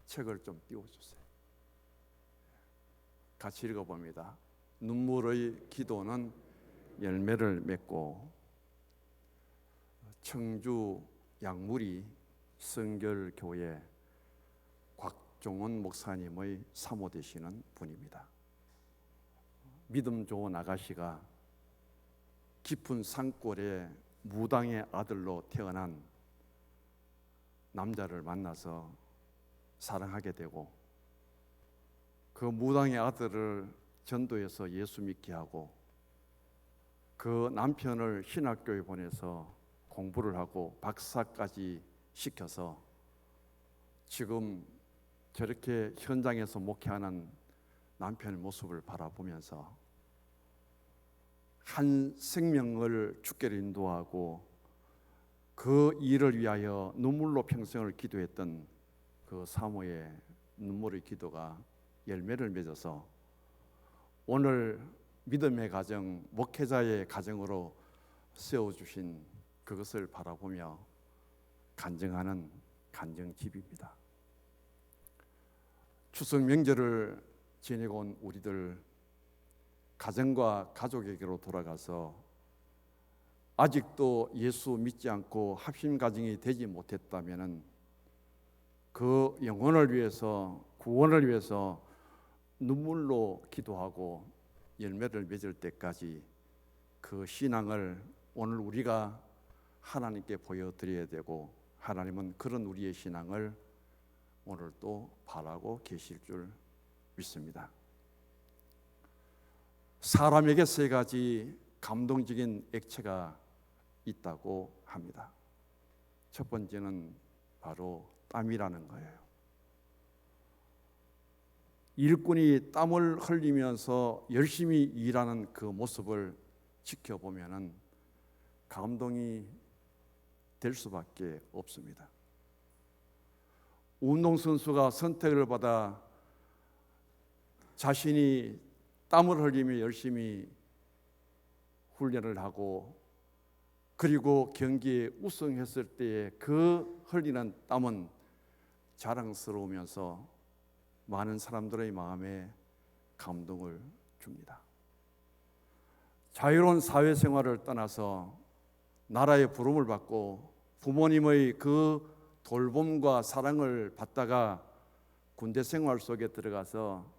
책을 좀 띄워주세요. 같이 읽어봅니다. 눈물의 기도는 열매를 맺고. 청주 양무리 성결교회 곽종원 목사님의 사모 되시는 분입니다. 믿음 좋은 아가씨가 깊은 산골에 무당의 아들로 태어난 남자를 만나서 사랑하게 되고, 그 무당의 아들을 전도해서 예수 믿게 하고, 그 남편을 신학교에 보내서 공부를 하고 박사까지 시켜서 지금 저렇게 현장에서 목회하는 남편의 모습을 바라보면서 한 생명을 주께로 인도하고 그 일을 위하여 눈물로 평생을 기도했던 그 사모의 눈물의 기도가 열매를 맺어서 오늘 믿음의 가정, 목회자의 가정으로 세워주신 그것을 바라보며 간증하는 간증집입니다. 추석 명절을 지내고 온 우리들, 가정과 가족에게로 돌아가서 아직도 예수 믿지 않고 합심 가정이 되지 못했다면 그 영혼을 위해서, 구원을 위해서 눈물로 기도하고 열매를 맺을 때까지 그 신앙을 오늘 우리가 하나님께 보여드려야 되고, 하나님은 그런 우리의 신앙을 오늘 또 바라고 계실 줄 믿습니다. 사람에게 세 가지 감동적인 액체가 있다고 합니다. 첫 번째는 바로 땀이라는 거예요. 일꾼이 땀을 흘리면서 열심히 일하는 그 모습을 지켜보면 감동이 될 수밖에 없습니다. 운동선수가 선택을 받아 자신이 땀을 흘리며 열심히 훈련을 하고, 그리고 경기에 우승했을 때의 그 흘리는 땀은 자랑스러우면서 많은 사람들의 마음에 감동을 줍니다. 자유로운 사회생활을 떠나서 나라의 부름을 받고 부모님의 그 돌봄과 사랑을 받다가 군대 생활 속에 들어가서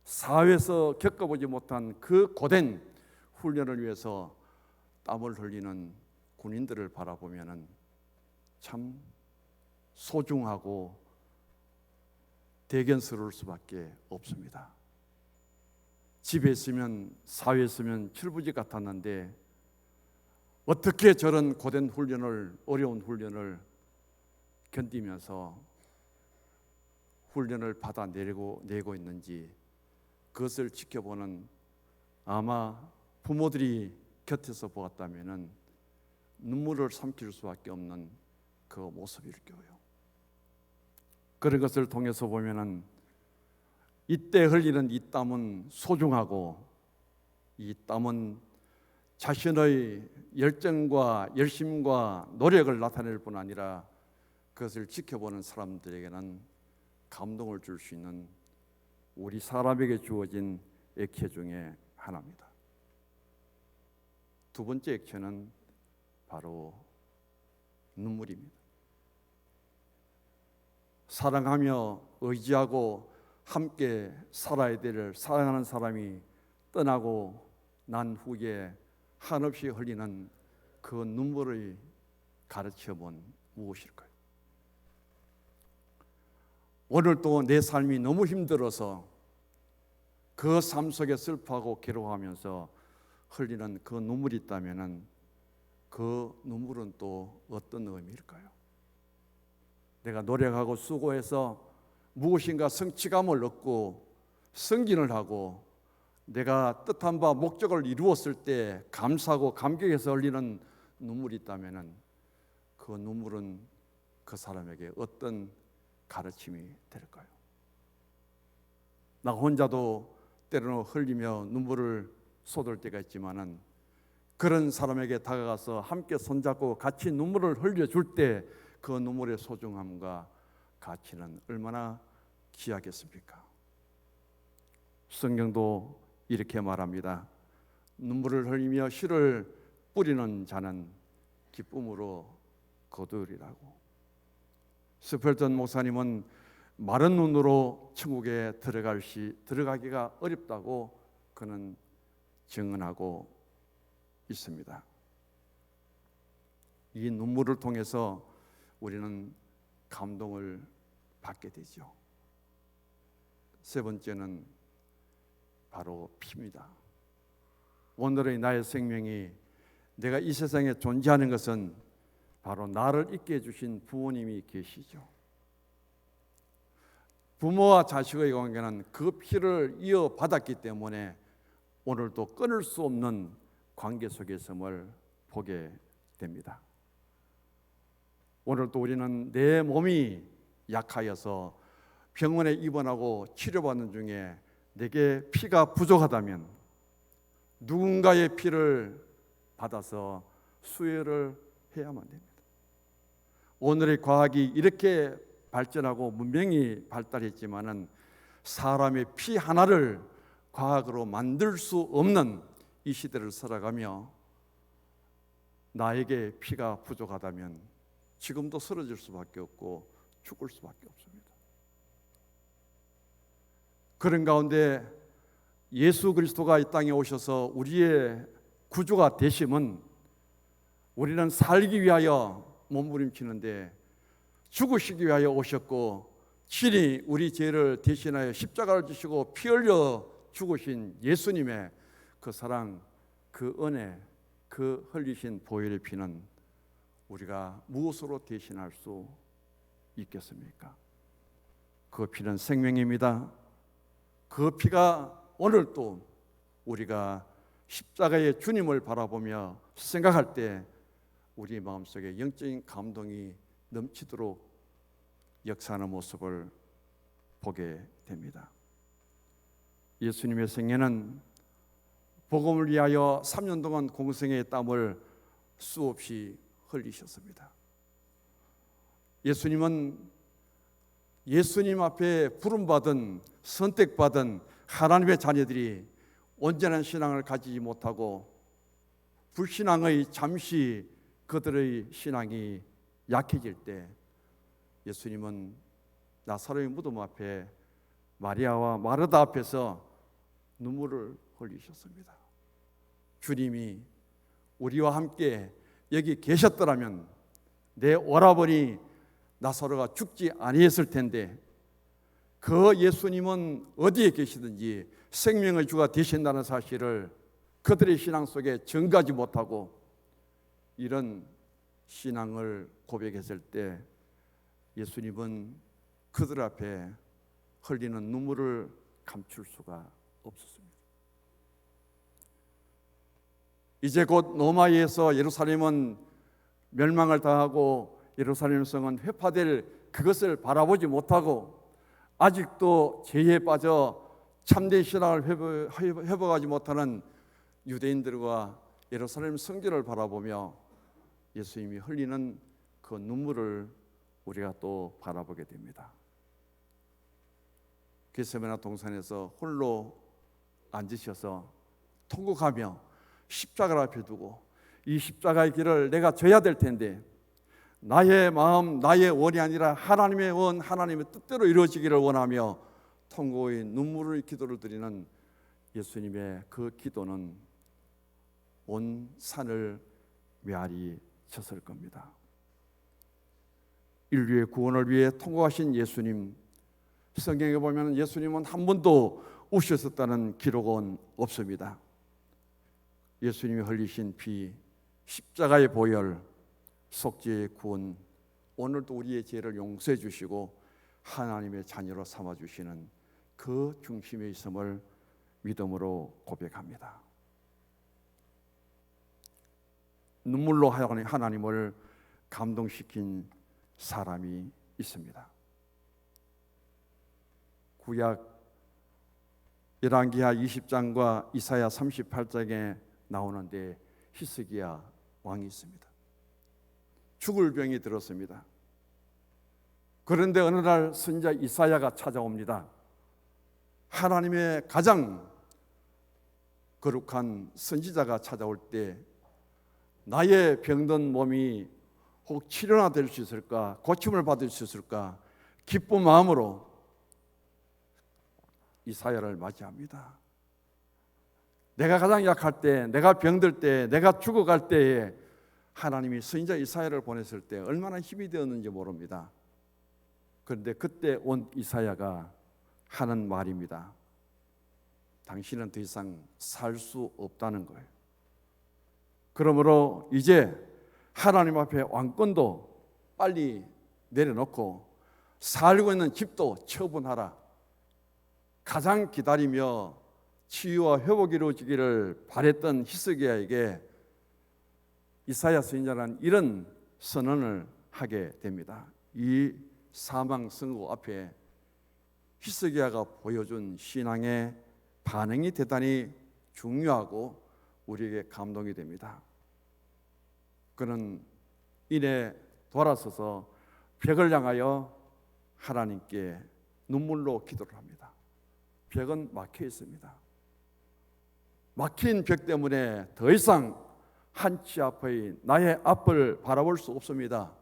사회에서 겪어보지 못한 그 고된 훈련을 위해서 땀을 흘리는 군인들을 바라보면 참 소중하고 대견스러울 수밖에 없습니다. 집에 있으면, 사회에 있으면 철부지 같았는데 어떻게 저런 고된 훈련을, 어려운 훈련을 견디면서 훈련을 받아내고 있는지, 그것을 지켜보는 아마 부모들이 곁에서 보았다면 눈물을 삼킬 수밖에 없는 그 모습일 거예요. 그런 것을 통해서 보면은 이때 흘리는 이 땀은 소중하고, 이 땀은 자신의 열정과 열심과 노력을 나타낼 뿐 아니라 그것을 지켜보는 사람들에게는 감동을 줄 수 있는 우리 사람에게 주어진 액체 중에 하나입니다. 두 번째 액체는 바로 눈물입니다. 사랑하며 의지하고 함께 살아야 될 사랑하는 사람이 떠나고 난 후에 한없이 흘리는 그 눈물의 가르침은 무엇일까요? 오늘 또 내 삶이 너무 힘들어서 그 삶 속에 슬퍼하고 괴로워하면서 흘리는 그 눈물이 있다면 그 눈물은 또 어떤 의미일까요? 내가 노력하고 수고해서 무엇인가 성취감을 얻고 승진을 하고 내가 뜻한 바 목적을 이루었을 때 감사하고 감격해서 흘리는 눈물이 있다면 그 눈물은 그 사람에게 어떤 가르침이 될까요? 나 혼자도 때로는 흘리며 눈물을 쏟을 때가 있지만은 그런 사람에게 다가가서 함께 손잡고 같이 눈물을 흘려줄 때 그 눈물의 소중함과 가치는 얼마나 귀하겠습니까? 성경도 이렇게 말합니다. 눈물을 흘리며 씨를 뿌리는 자는 기쁨으로 거두리라고. 스펠턴 목사님은 마른 눈으로 천국에 들어가기가 어렵다고 그는 증언하고 있습니다. 이 눈물을 통해서 우리는 감동을 받게 되죠. 세 번째는 바로 피입니다. 오늘의 나의 생명이 내가 이 세상에 존재하는 것은 바로 나를 있게 해주신 부모님이 계시죠. 부모와 자식의 관계는 그 피를 이어받았기 때문에 오늘도 끊을 수 없는 관계 속에서를 보게 됩니다. 오늘도 우리는 내 몸이 약하여서 병원에 입원하고 치료받는 중에 내게 피가 부족하다면 누군가의 피를 받아서 수혈을 해야만 됩니다. 오늘의 과학이 이렇게 발전하고 문명이 발달했지만은 사람의 피 하나를 과학으로 만들 수 없는 이 시대를 살아가며 나에게 피가 부족하다면 지금도 쓰러질 수밖에 없고 죽을 수밖에 없습니다. 그런 가운데 예수 그리스도가 이 땅에 오셔서 우리의 구주가 되심은 우리는 살기 위하여 몸부림치는데 죽으시기 위하여 오셨고 친히 우리 죄를 대신하여 십자가를 지시고 피 흘려 죽으신 예수님의 그 사랑, 그 은혜, 그 흘리신 보혈의 피는 우리가 무엇으로 대신할 수 있겠습니까? 그 피는 생명입니다. 그 피가 오늘도 우리가 십자가의 주님을 바라보며 생각할 때 우리 마음속에 영적인 감동이 넘치도록 역사하는 모습을 보게 됩니다. 예수님의 생애는 복음을 위하여 3년 동안 공생의 땀을 수없이 흘리셨습니다. 예수님은 예수님 앞에 부름받은 선택받은 하나님의 자녀들이 온전한 신앙을 가지지 못하고 불신앙의 잠시 그들의 신앙이 약해질 때 예수님은 나사로의 무덤 앞에 마리아와 마르다 앞에서 눈물을 흘리셨습니다. 주님이 우리와 함께 여기 계셨더라면 내 오라버니 나사로가 죽지 아니했을 텐데 그 예수님은 어디에 계시든지 생명의 주가 되신다는 사실을 그들의 신앙 속에 전가하지 못하고 이런 신앙을 고백했을 때 예수님은 그들 앞에 흘리는 눈물을 감출 수가 없었습니다. 이제 곧 로마에서 예루살렘은 멸망을 당하고 예루살렘 성은 회파될 그것을 바라보지 못하고 아직도 죄에 빠져 참된 신앙을 회복하지 못하는 유대인들과 예루살렘 성전을 바라보며 예수님이 흘리는 그 눈물을 우리가 또 바라보게 됩니다. 겟세마네 동산에서 홀로 앉으셔서 통곡하며 십자가를 앞에 두고 이 십자가의 길을 내가 져야 될 텐데 나의 마음, 나의 원이 아니라 하나님의 원, 하나님의 뜻대로 이루어지기를 원하며 통곡의 눈물의 기도를 드리는 예수님의 그 기도는 온 산을 메아리 쳤을 겁니다. 인류의 구원을 위해 통곡하신 예수님, 성경에 보면 예수님은 한 번도 우셨었다는 기록은 없습니다. 예수님이 흘리신 피, 십자가의 보혈, 속죄의 구원, 오늘도 우리의 죄를 용서해 주시고 하나님의 자녀로 삼아 주시는 그 중심에 있음을 믿음으로 고백합니다. 눈물로 하나님을 감동시킨 사람이 있습니다. 구약 열왕기하 20장과 이사야 38장에 나오는데 히스기야 왕이 있습니다. 죽을 병이 들었습니다. 그런데 어느 날 선지자 이사야가 찾아옵니다. 하나님의 가장 거룩한 선지자가 찾아올 때 나의 병든 몸이 혹 치료나 될 수 있을까, 고침을 받을 수 있을까 기쁜 마음으로 이사야를 맞이합니다. 내가 가장 약할 때, 내가 병들 때, 내가 죽어갈 때에 하나님이 선지자 이사야를 보냈을 때 얼마나 힘이 되었는지 모릅니다. 그런데 그때 온 이사야가 하는 말입니다. 당신은 더 이상 살 수 없다는 거예요. 그러므로 이제 하나님 앞에 왕권도 빨리 내려놓고 살고 있는 집도 처분하라. 가장 기다리며 치유와 회복이 이루어지기를 바랬던 히스기야에게 이사야 선지자는 이런 선언을 하게 됩니다. 이 사망 선고 앞에 히스기야가 보여준 신앙의 반응이 대단히 중요하고 우리에게 감동이 됩니다. 그는 이내 돌아서서 벽을 향하여 하나님께 눈물로 기도를 합니다. 벽은 막혀 있습니다. 막힌 벽 때문에 더 이상 한치 앞의 나의 앞을 바라볼 수 없습니다.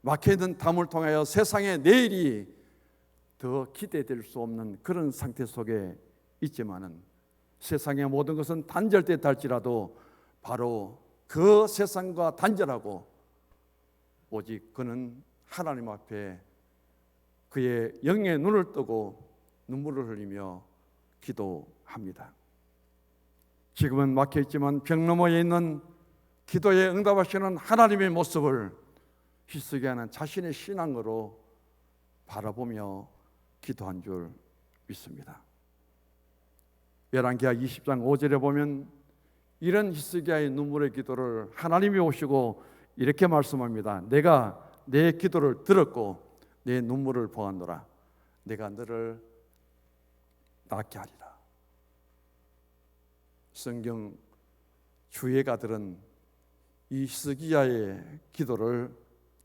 막혀있는 담을 통하여 세상의 내일이 더 기대될 수 없는 그런 상태 속에 있지만은 세상의 모든 것은 단절되어 할지라도 바로 그 세상과 단절하고 오직 그는 하나님 앞에 그의 영의 눈을 뜨고 눈물을 흘리며 기도합니다. 지금은 막혀있지만 벽 너머에 있는 기도에 응답하시는 하나님의 모습을 히스기야는 자신의 신앙으로 바라보며 기도한 줄 믿습니다. 열왕기하 20장 5절에 보면 이런 히스기야의 눈물의 기도를 하나님이 오시고 이렇게 말씀합니다. 내가 내 기도를 들었고 내 눈물을 보았노라. 내가 너를 낫게 하리라. 성경 주예가들은 이 히스기야의 기도를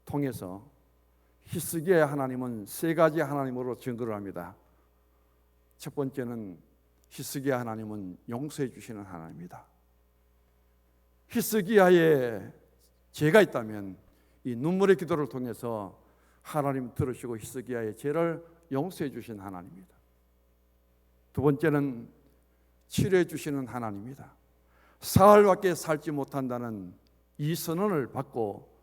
통해서 히스기야의 하나님은 세 가지 하나님으로 증거를 합니다. 첫 번째는 히스기야 하나님은 용서해 주시는 하나님입니다. 히스기야의 죄가 있다면 이 눈물의 기도를 통해서 하나님 들으시고 히스기야의 죄를 용서해 주신 하나님입니다. 두 번째는 치료해 주시는 하나님입니다. 사흘밖에 살지 못한다는 이 선언을 받고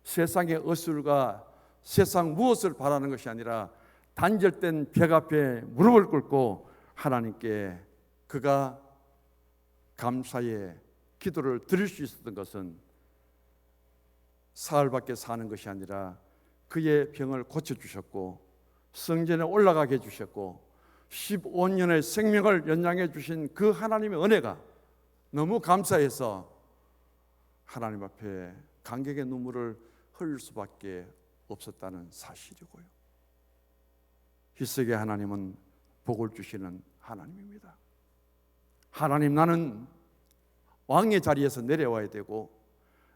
세상의 어술과 세상 무엇을 바라는 것이 아니라 단절된 벽 앞에 무릎을 꿇고 하나님께 그가 감사의 기도를 드릴 수 있었던 것은 사흘밖에 사는 것이 아니라 그의 병을 고쳐주셨고 성전에 올라가게 해주셨고 15년의 생명을 연장해 주신 그 하나님의 은혜가 너무 감사해서 하나님 앞에 감격의 눈물을 흘릴 수밖에 없었다는 사실이고요. 히스기야 하나님은 복을 주시는 하나님입니다. 하나님, 나는 왕의 자리에서 내려와야 되고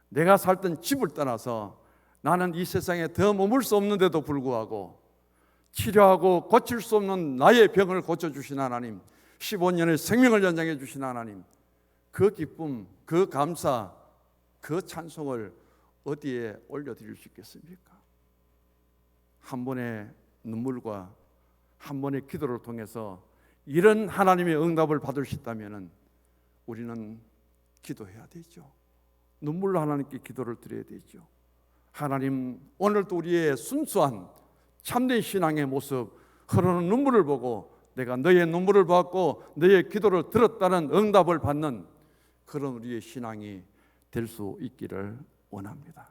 내가 살던 집을 떠나서 나는 이 세상에 더 머물 수 없는데도 불구하고 치료하고 고칠 수 없는 나의 병을 고쳐주신 하나님, 15년의 생명을 연장해 주신 하나님, 그 기쁨, 그 감사, 그 찬송을 어디에 올려드릴 수 있겠습니까? 한 번의 눈물과 한 번의 기도를 통해서 이런 하나님의 응답을 받을 수 있다면 우리는 기도해야 되죠. 눈물로 하나님께 기도를 드려야 되죠. 하나님, 오늘도 우리의 순수한 참된 신앙의 모습, 흐르는 눈물을 보고 내가 너의 눈물을 받고 너의 기도를 들었다는 응답을 받는 그런 우리의 신앙이 될 수 있기를 원합니다.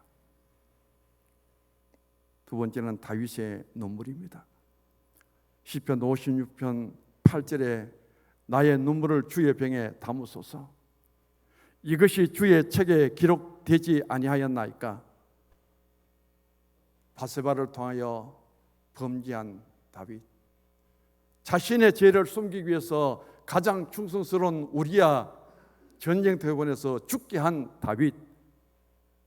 두 번째는 다윗의 눈물입니다. 시편 56편 8절에 나의 눈물을 주의 병에 담으소서. 이것이 주의 책에 기록되지 아니하였나이까. 바세바를 통하여 범죄한 다윗, 자신의 죄를 숨기기 위해서 가장 충성스러운 우리야 전쟁터에 보내서 죽게 한 다윗,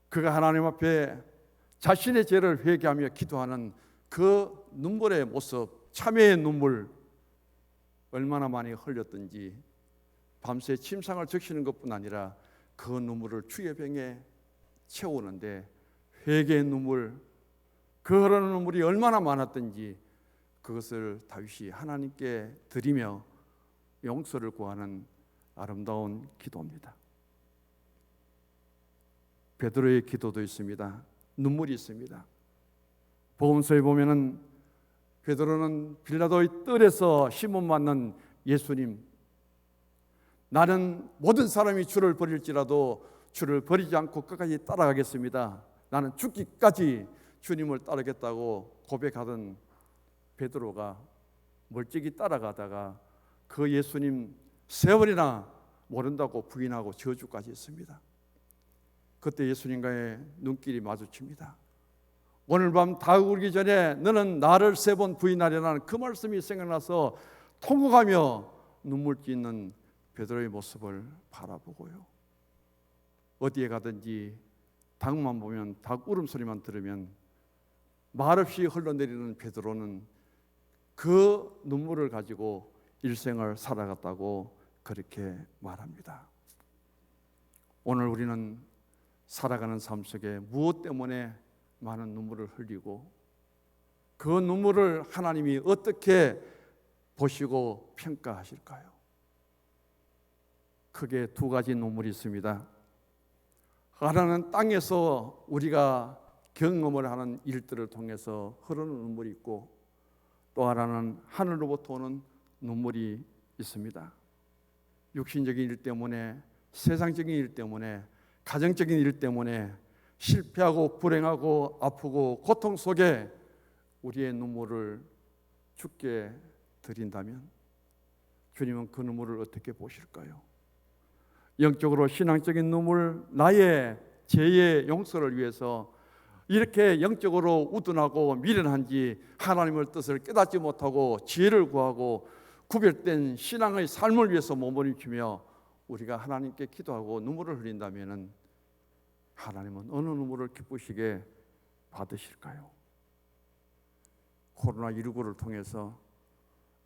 그가 하나님 앞에 자신의 죄를 회개하며 기도하는 그 눈물의 모습, 참회의 눈물 얼마나 많이 흘렸든지 밤새 침상을 적시는 것뿐 아니라 그 눈물을 주의 병에 채우는데 회개의 눈물, 그 흐르는 눈물이 얼마나 많았든지 그것을 다윗이 하나님께 드리며 용서를 구하는 아름다운 기도입니다. 베드로의 기도도 있습니다. 눈물이 있습니다. 복음서에 보면은 베드로는 빌라도의 뜰에서 시몬 맞는 예수님, 나는 모든 사람이 주를 버릴지라도 주를 버리지 않고 끝까지 따라가겠습니다. 나는 죽기까지 주님을 따르겠다고 고백하던 베드로가 멀찍이 따라가다가 그 예수님 세월이나 모른다고 부인하고 저주까지 했습니다. 그때 예수님과의 눈길이 마주칩니다. 오늘 밤 다 울기 전에 너는 나를 3번 부인하려는 그 말씀이 생각나서 통곡하며 눈물 찢는 베드로의 모습을 바라보고요. 어디에 가든지 닭만 보면, 닭 울음소리만 들으면 말없이 흘러내리는 베드로는 그 눈물을 가지고 일생을 살아갔다고 그렇게 말합니다. 오늘 우리는 살아가는 삶 속에 무엇 때문에 많은 눈물을 흘리고 그 눈물을 하나님이 어떻게 보시고 평가하실까요? 크게 2가지 눈물이 있습니다. 하나는 땅에서 우리가 경험을 하는 일들을 통해서 흐르는 눈물이 있고, 또 하나는 하늘로부터 오는 눈물이 있습니다. 육신적인 일 때문에, 세상적인 일 때문에, 가정적인 일 때문에 실패하고 불행하고 아프고 고통 속에 우리의 눈물을 주께 드린다면 주님은 그 눈물을 어떻게 보실까요? 영적으로 신앙적인 눈물, 나의 죄의 용서를 위해서 이렇게 영적으로 우둔하고 미련한지 하나님의 뜻을 깨닫지 못하고 지혜를 구하고 구별된 신앙의 삶을 위해서 몸부림치며 우리가 하나님께 기도하고 눈물을 흘린다면 하나님은 어느 눈물을 기쁘시게 받으실까요? 코로나19를 통해서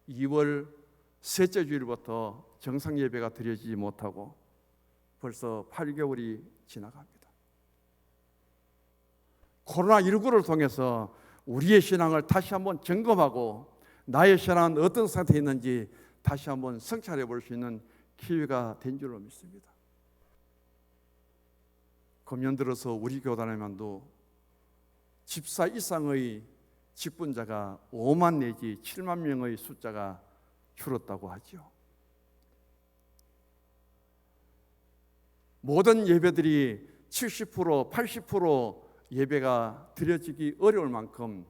2월 셋째 주일부터 정상 예배가 드려지지 못하고 벌써 8개월이 지나갑니다. 코로나19를 통해서 우리의 신앙을 다시 한번 점검하고 나의 신앙은 어떤 상태에 있는지 다시 한번 성찰해 볼 수 있는 기회가 된 줄로 믿습니다. 금년 들어서 우리 교단에만도 집사 이상의 직분자가 5만 내지 7만 명의 숫자가 줄었다고 하죠. 모든 예배들이 70%, 80% 예배가 드려지기 어려울 만큼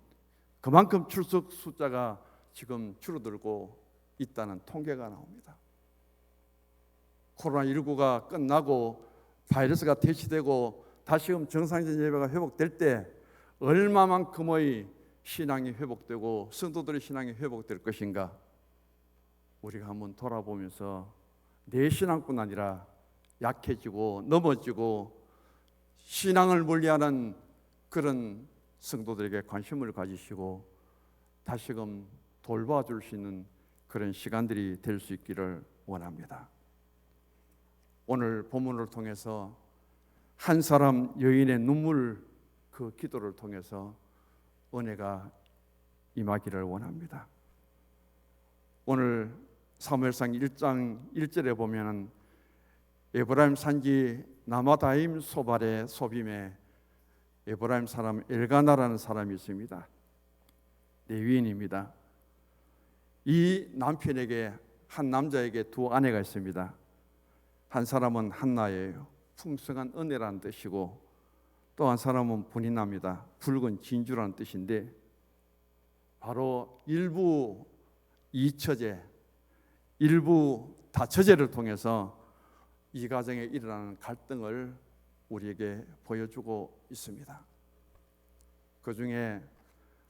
그만큼 출석 숫자가 지금 줄어들고 있다는 통계가 나옵니다. 코로나19가 끝나고 바이러스가 퇴치되고 다시금 정상적인 예배가 회복될 때 얼마만큼의 신앙이 회복되고 성도들의 신앙이 회복될 것인가, 우리가 한번 돌아보면서 내 신앙뿐 아니라 약해지고 넘어지고 신앙을 멀리하는 그런 성도들에게 관심을 가지시고 다시금 돌봐줄 수 있는 그런 시간들이 될 수 있기를 원합니다. 오늘 본문을 통해서 한 사람 여인의 눈물, 그 기도를 통해서 은혜가 임하기를 원합니다. 오늘 사무엘상 1장 1절에 보면은 에브라임 산지 나마다임 소발의 소빔에 에브라임 사람 엘가나라는 사람이 있습니다. 레위인입니다. 이 남편에게, 한 남자에게 2 아내가 있습니다. 한 사람은 한나예요. 풍성한 은혜라는 뜻이고, 또 한 사람은 분이납니다. 붉은 진주라는 뜻인데, 바로 일부 이처제, 일부 다처제를 통해서 이 가정에 일어나는 갈등을 우리에게 보여주고 있습니다. 그 중에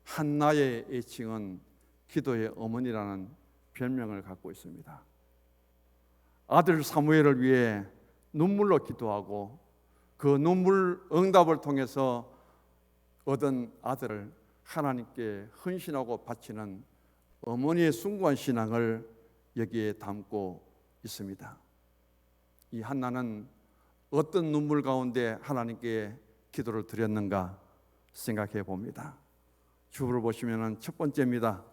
한나의 애칭은 기도의 어머니라는 별명을 갖고 있습니다. 아들 사무엘을 위해 눈물로 기도하고 그 눈물 응답을 통해서 얻은 아들을 하나님께 헌신하고 바치는 어머니의 숭고한 신앙을 여기에 담고 있습니다. 이 한나는 어떤 눈물 가운데 하나님께 기도를 드렸는가 생각해 봅니다. 주부를 보시면 첫 번째입니다.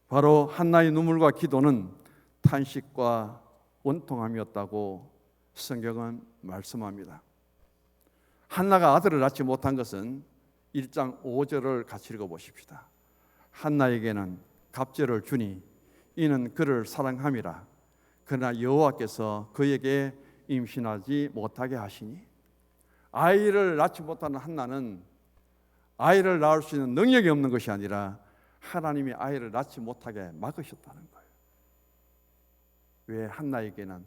바로 한나의 눈물과 기도는 탄식과 원통함이었다고 성경은 말씀합니다. 한나가 아들을 낳지 못한 것은 1장 5절을 같이 읽어보십시다. 한나에게는 갑절을 주니 이는 그를 사랑함이라. 그러나 여호와께서 그에게 임신하지 못하게 하시니. 아이를 낳지 못하는 한나는 아이를 낳을 수 있는 능력이 없는 것이 아니라 하나님이 아이를 낳지 못하게 막으셨다는 거예요. 왜 한나에게는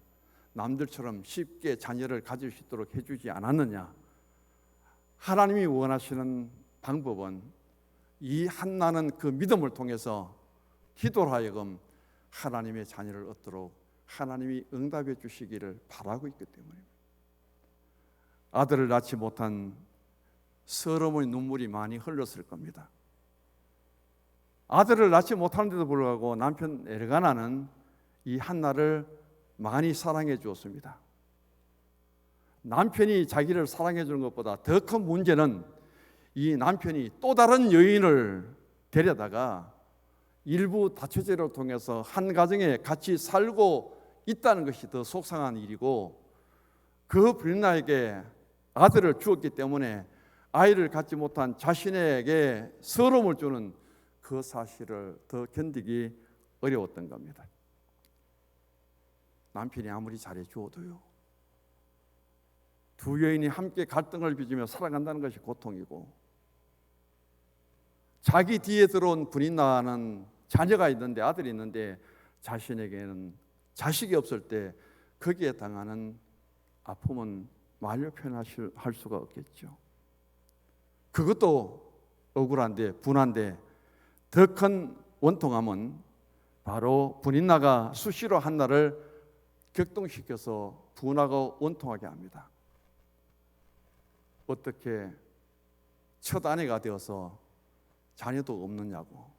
남들처럼 쉽게 자녀를 가질 수 있도록 해주지 않았느냐? 하나님이 원하시는 방법은 이 한나는 그 믿음을 통해서 기도로 하여금 하나님의 자녀를 얻도록 하나님이 응답해 주시기를 바라고 있기 때문입니다. 아들을 낳지 못한 서러움의 눈물이 많이 흘렀을 겁니다. 아들을 낳지 못하는데도 불구하고 남편 엘가나는 이 한나를 많이 사랑해 주었습니다. 남편이 자기를 사랑해 주는 것보다 더 큰 문제는 이 남편이 또 다른 여인을 데려다가 일부 다처제를 통해서 한 가정에 같이 살고 있다는 것이 더 속상한 일이고, 그 브린나에게 아들을 주었기 때문에 아이를 갖지 못한 자신에게 서러움을 주는 그 사실을 더 견디기 어려웠던 겁니다. 남편이 아무리 잘해 주어도요, 두 여인이 함께 갈등을 빚으며 살아간다는 것이 고통이고, 자기 뒤에 들어온 브린나는 자녀가 있는데, 아들이 있는데 자신에게는 자식이 없을 때 거기에 당하는 아픔은 말로 표현할 수가 없겠죠. 그것도 억울한데, 분한데, 더 큰 원통함은 바로 브린나가 수시로 한나를 격동시켜서 분하고 원통하게 합니다. 어떻게 첫 아내가 되어서 자녀도 없느냐고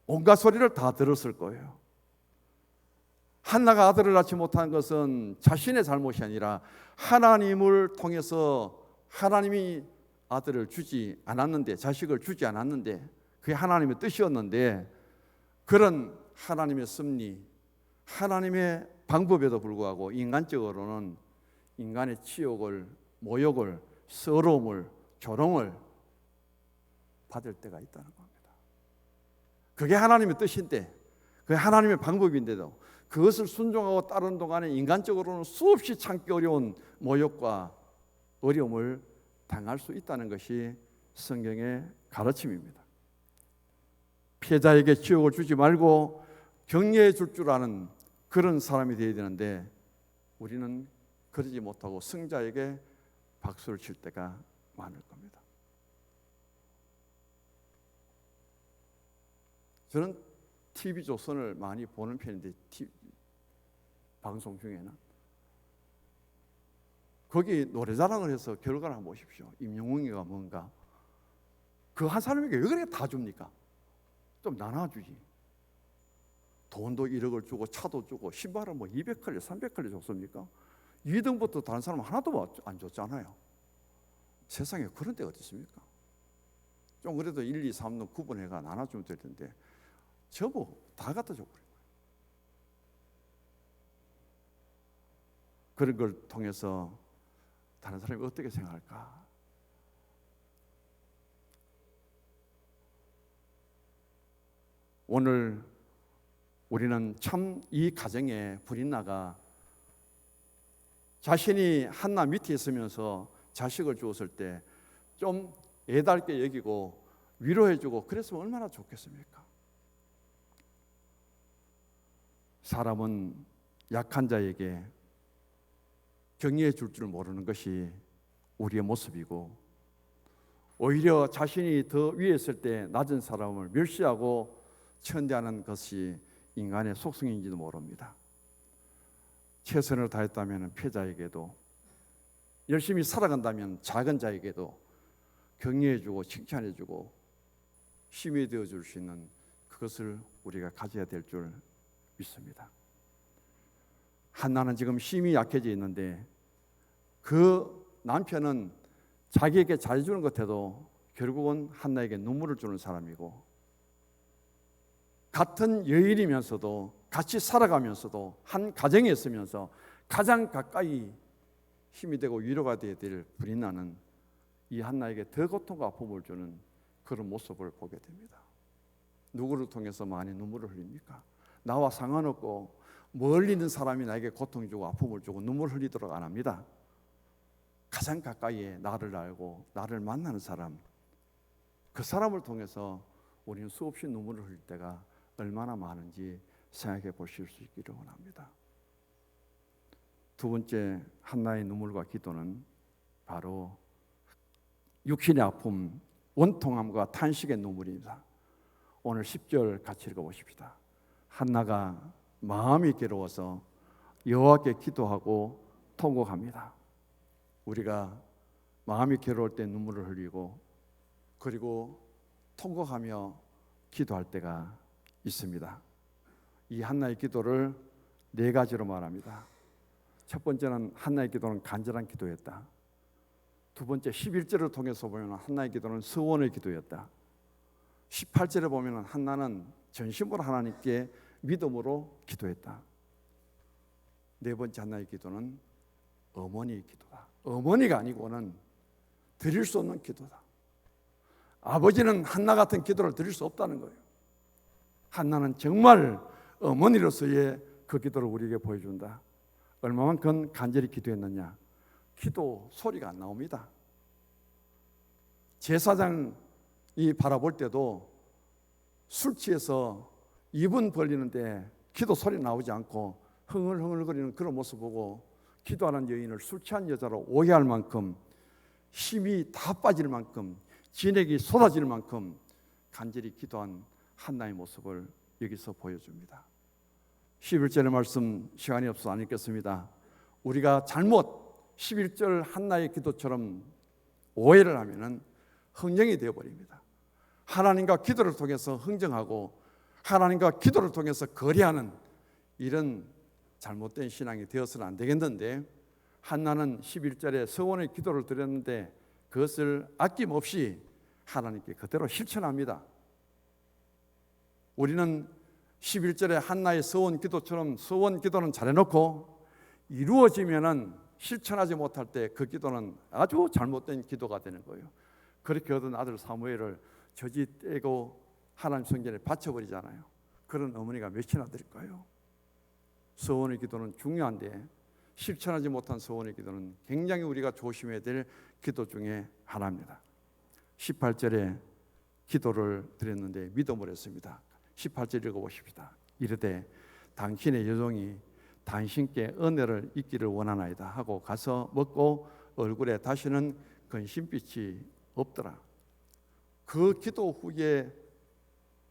온갖 소리를 다 들었을 거예요. 한나가 아들을 낳지 못한 것은 자신의 잘못이 아니라 하나님을 통해서 하나님이 아들을 주지 않았는데, 자식을 주지 않았는데, 그게 하나님의 뜻이었는데, 그런 하나님의 섭리, 하나님의 방법에도 불구하고 인간적으로는 인간의 치욕을, 모욕을, 서러움을, 조롱을 받을 때가 있다는 겁니다. 그게 하나님의 뜻인데, 그게 하나님의 방법인데도 그것을 순종하고 따르는 동안에 인간적으로는 수없이 참기 어려운 모욕과 어려움을 당할 수 있다는 것이 성경의 가르침입니다. 피해자에게 지옥을 주지 말고 격려해 줄 줄 아는 그런 사람이 되어야 되는데, 우리는 그러지 못하고 승자에게 박수를 칠 때가 많을 겁니다. 저는 TV조선을 많이 보는 편인데, 방송 중에는 거기 노래자랑을 해서 결과를 한번 보십시오. 임영웅이가 뭔가 그 한 사람에게 왜 그렇게 다 줍니까? 좀 나눠주지. 돈도 1억을 주고 차도 주고 신발은 뭐 200컬레 300컬레 줬습니까? 2등부터 다른 사람 하나도 안 줬잖아요. 세상에 그런 데가 어디 있습니까? 좀 그래도 1, 2, 3등 구분해가 나눠주면 될 텐데 저보 다 갖다 줘버린 거예요. 그런 걸 통해서 다른 사람이 어떻게 생각할까? 오늘 우리는 참 이 가정에 브린나가 자신이 한나 밑에 있으면서 자식을 주었을 때 좀 애달게 여기고 위로해주고 그랬으면 얼마나 좋겠습니까? 사람은 약한 자에게 격려해 줄 줄 모르는 것이 우리의 모습이고, 오히려 자신이 더 위에 있을 때 낮은 사람을 멸시하고 천대하는 것이 인간의 속성인지도 모릅니다. 최선을 다했다면 패자에게도, 열심히 살아간다면 작은 자에게도 격려해주고 칭찬해주고 힘이 되어 줄 수 있는 그것을 우리가 가져야 될 줄 믿습니다. 한나는 지금 힘이 약해져 있는데 그 남편은 자기에게 잘해주는 것 같아도 결국은 한나에게 눈물을 주는 사람이고, 같은 여인이면서도 같이 살아가면서도 한 가정에 있으면서 가장 가까이 힘이 되고 위로가 되어야 될 브린나는 이 한나에게 더 고통과 아픔을 주는 그런 모습을 보게 됩니다. 누구를 통해서 많이 눈물을 흘립니까? 나와 상관없고 멀리 있는 사람이 나에게 고통 주고 아픔을 주고 눈물 흘리도록 안 합니다. 가장 가까이에 나를 알고 나를 만나는 사람, 그 사람을 통해서 우리는 수없이 눈물을 흘릴 때가 얼마나 많은지 생각해 보실 수 있기를 원합니다. 두 번째 한나의 눈물과 기도는 바로 육신의 아픔, 원통함과 탄식의 눈물입니다. 오늘 10절 같이 읽어보십시다. 한나가 마음이 괴로워서 여호와께 기도하고 통곡합니다. 우리가 마음이 괴로울 때 눈물을 흘리고 그리고 통곡하며 기도할 때가 있습니다. 이 한나의 기도를 네 가지로 말합니다. 첫 번째는 한나의 기도는 간절한 기도였다. 두 번째 11절을 통해서 보면 한나의 기도는 서원의 기도였다. 18절에 보면 한나는 전심으로 하나님께 믿음으로 기도했다. 네 번째 한나의 기도는 어머니의 기도다. 어머니가 아니고는 드릴 수 없는 기도다. 아버지는 한나 같은 기도를 드릴 수 없다는 거예요. 한나는 정말 어머니로서의 그 기도를 우리에게 보여준다. 얼마만큼 간절히 기도했느냐? 기도 소리가 안 나옵니다. 제사장이 바라볼 때도 술 취해서 입은 벌리는데 기도 소리 나오지 않고 흥얼흥얼거리는 그런 모습 보고 기도하는 여인을 술 취한 여자로 오해할 만큼, 힘이 다 빠질 만큼, 진액이 쏟아질 만큼 간절히 기도한 한나의 모습을 여기서 보여줍니다. 11절의 말씀 시간이 없어서 안 읽겠습니다. 우리가 잘못 11절 한나의 기도처럼 오해를 하면은 흥정이 되어버립니다. 하나님과 기도를 통해서 흥정하고 하나님과 기도를 통해서 거래하는 이런 잘못된 신앙이 되어서는 안 되겠는데, 한나는 11절에 서원의 기도를 드렸는데 그것을 아낌없이 하나님께 그대로 실천합니다. 우리는 11절에 한나의 서원 기도처럼 서원 기도는 잘해놓고 이루어지면은 실천하지 못할 때 그 기도는 아주 잘못된 기도가 되는 거예요. 그렇게 얻은 아들 사무엘을 저지 떼고 하나님 성전에 바쳐버리잖아요. 그런 어머니가 몇이나 될까요? 서원의 기도는 중요한데 실천하지 못한 서원의 기도는 굉장히 우리가 조심해야 될 기도 중에 하나입니다. 18절에 기도를 드렸는데 믿음을 했습니다. 18절 읽어보십시다. 이르되 당신의 여종이 당신께 은혜를 잊기를 원하나이다 하고 가서 먹고 얼굴에 다시는 근심빛이 없더라. 그 기도 후에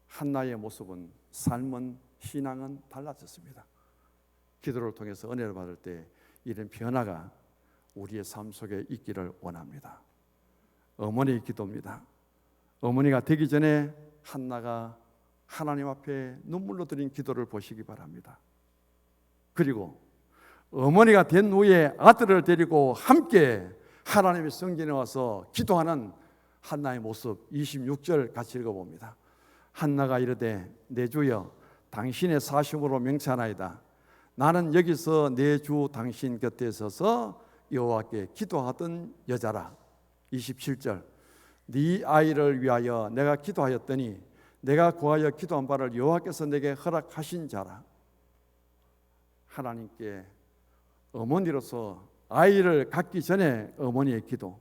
한나의 모습은, 삶은, 신앙은 달라졌습니다. 기도를 통해서 은혜를 받을 때 이런 변화가 우리의 삶 속에 있기를 원합니다. 어머니의 기도입니다. 어머니가 되기 전에 한나가 하나님 앞에 눈물로 드린 기도를 보시기 바랍니다. 그리고 어머니가 된 후에 아들을 데리고 함께 하나님의 성전에 와서 기도하는 한나의 모습, 26절 같이 읽어봅니다. 한나가 이르되 내 주여 당신의 사심으로 명찬하이다. 나는 여기서 내 주 당신 곁에 서서 여호와께 기도하던 여자라. 27절 네 아이를 위하여 내가 기도하였더니 내가 구하여 기도한 바를 여호와께서 내게 허락하신 자라. 하나님께 어머니로서 아이를 갖기 전에 어머니의 기도,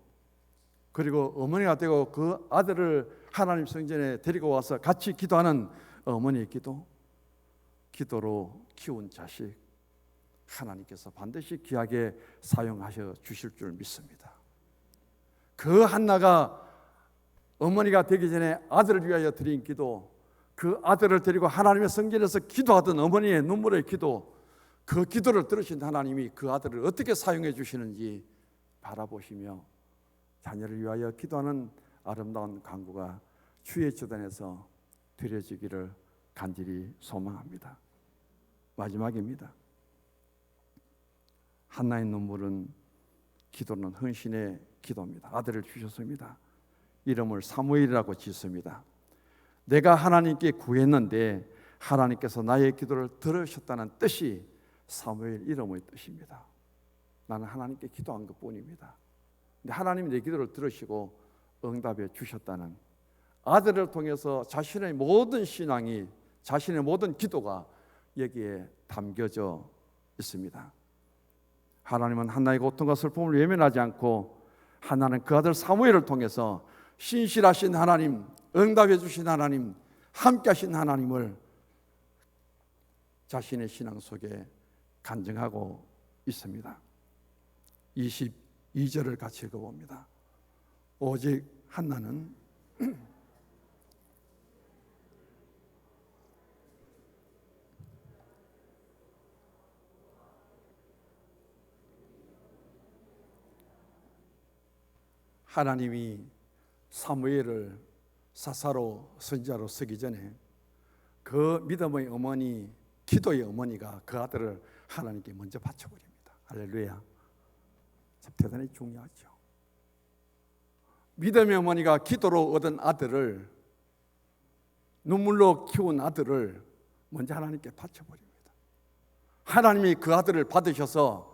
그리고 어머니가 되고 그 아들을 하나님 성전에 데리고 와서 같이 기도하는 어머니의 기도, 기도로 키운 자식 하나님께서 반드시 귀하게 사용하셔 주실 줄 믿습니다. 그 한나가 어머니가 되기 전에 아들을 위하여 드린 기도, 그 아들을 데리고 하나님의 성전에서 기도하던 어머니의 눈물의 기도, 그 기도를 들으신 하나님이 그 아들을 어떻게 사용해 주시는지 바라보시며 자녀를 위하여 기도하는 아름다운 간구가 주의 제단에서 드려지기를 간절히 소망합니다. 마지막입니다. 한나의 눈물은 기도는 헌신의 기도입니다. 아들을 주셨습니다. 이름을 사무엘이라고 짓습니다. 내가 하나님께 구했는데 하나님께서 나의 기도를 들으셨다는 뜻이 사무엘 이름의 뜻입니다. 나는 하나님께 기도한 것뿐입니다. 근데 하나님이 내 기도를 들으시고 응답해 주셨다는, 아들을 통해서 자신의 모든 신앙이, 자신의 모든 기도가 여기에 담겨져 있습니다. 하나님은 한나의 고통과 슬픔을 외면하지 않고 한나는 그 아들 사무엘을 통해서 신실하신 하나님, 응답해 주신 하나님, 함께 하신 하나님을 자신의 신앙 속에 간증하고 있습니다. 22절을 같이 읽어봅니다. 오직 한나는 하나님이 사무엘을 사사로 선지자로 쓰기 전에 그 믿음의 어머니, 기도의 어머니가 그 아들을 하나님께 먼저 바쳐버립니다. 할렐루야. 참 대단히 중요하죠. 믿음의 어머니가 기도로 얻은 아들을, 눈물로 키운 아들을 먼저 하나님께 바쳐버립니다. 하나님이 그 아들을 받으셔서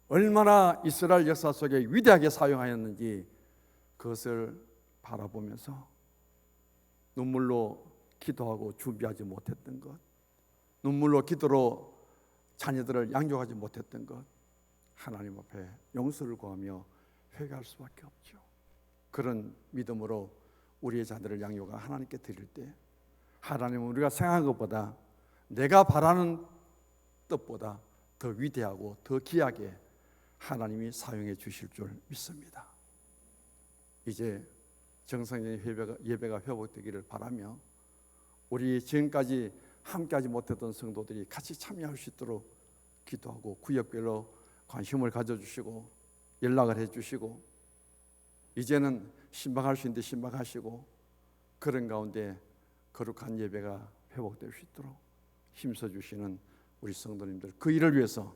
얼마나 이스라엘 역사 속에 위대하게 사용하였는지 그것을 바라보면서 눈물로 기도하고 준비하지 못했던 것, 눈물로 기도로 자녀들을 양육하지 못했던 것, 하나님 앞에 용서를 구하며 회개할 수밖에 없죠. 그런 믿음으로 우리의 자녀를 양육하 하나님께 드릴 때 하나님은 우리가 생각한 것보다, 내가 바라는 뜻보다 더 위대하고 더 귀하게 하나님이 사용해 주실 줄 믿습니다. 이제 정상적인 예배가 회복되기를 바라며 우리 지금까지 함께하지 못했던 성도들이 같이 참여할 수 있도록 기도하고 구역별로 관심을 가져주시고 연락을 해주시고 이제는 신방할 수 있는데 신방하시고 그런 가운데 거룩한 예배가 회복될 수 있도록 힘써주시는 우리 성도님들, 그 일을 위해서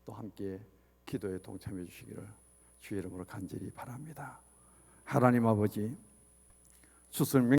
또 함께 기도에 동참해 주시기를 주의 이름으로 간절히 바랍니다. 하나님 아버지, 주님